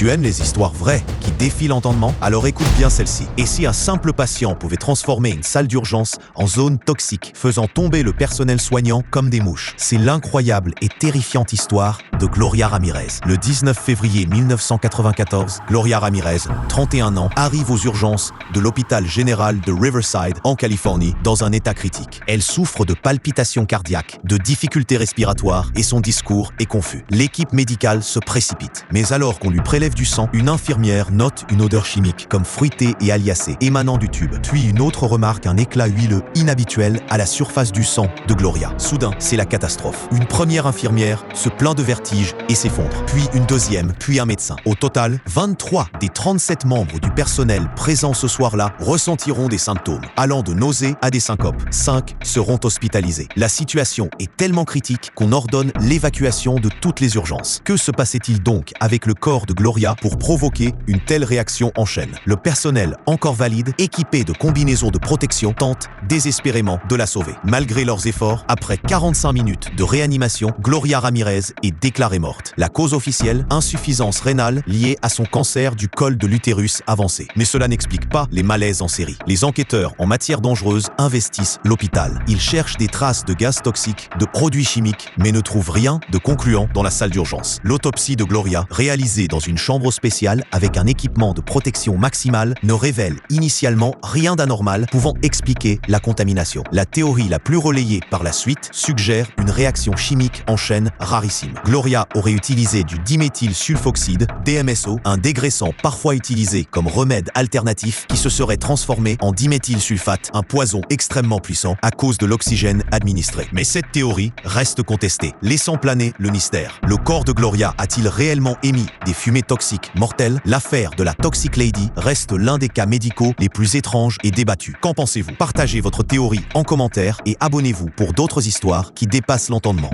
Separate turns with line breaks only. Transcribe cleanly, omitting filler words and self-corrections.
Tu aimes les histoires vraies, qui défient l'entendement? Alors écoute bien celle-ci. Et si un simple patient pouvait transformer une salle d'urgence en zone toxique, faisant tomber le personnel soignant comme des mouches? C'est l'incroyable et terrifiante histoire de Gloria Ramirez. Le 19 février 1994, Gloria Ramirez, 31 ans, arrive aux urgences de l'hôpital général de Riverside, en Californie, dans un état critique. Elle souffre de palpitations cardiaques, de difficultés respiratoires et son discours est confus. L'équipe médicale se précipite. Mais alors qu'on lui prélève du sang, une infirmière note une odeur chimique, comme fruitée et aliacée, émanant du tube. Puis une autre remarque un éclat huileux inhabituel à la surface du sang de Gloria. Soudain, c'est la catastrophe. Une première infirmière se plaint de vertige et s'effondre. Puis une deuxième, puis un médecin. Au total, 23 des 37 membres du personnel présents ce soir-là ressentiront des symptômes, allant de nausées à des syncopes. 5 seront hospitalisés. La situation est tellement critique qu'on ordonne l'évacuation de toutes les urgences. Que se passait-il donc avec le corps de Gloria pour provoquer une telle réaction en chaîne? Le personnel, encore valide, équipé de combinaisons de protection, tente désespérément de la sauver. Malgré leurs efforts, après 45 minutes de réanimation, Gloria Ramirez est déclarée morte. La cause officielle, insuffisance rénale liée à son cancer du col de l'utérus avancé. Mais cela n'explique pas les malaises en série. Les enquêteurs en matière dangereuse investissent l'hôpital. Ils cherchent des traces de gaz toxiques, de produits chimiques, mais ne trouvent rien de concluant dans la salle d'urgence. L'autopsie de Gloria, réalisée dans une chambre spéciale avec un équipement de protection maximale, ne révèle initialement rien d'anormal pouvant expliquer la contamination. La théorie la plus relayée par la suite suggère une réaction chimique en chaîne rarissime. Gloria aurait utilisé du diméthylsulfoxyde, DMSO, un dégraissant parfois utilisé comme remède alternatif qui se serait transformé en diméthylsulfate, un poison extrêmement puissant à cause de l'oxygène administré. Mais cette théorie reste contestée, laissant planer le mystère. Le corps de Gloria a-t-il réellement émis des fumées toxiques mortelles? L'affaire de la Toxic Lady reste l'un des cas médicaux les plus étranges et débattus. Qu'en pensez-vous? Partagez votre théorie en commentaire et abonnez-vous pour d'autres histoires qui dépassent l'entendement.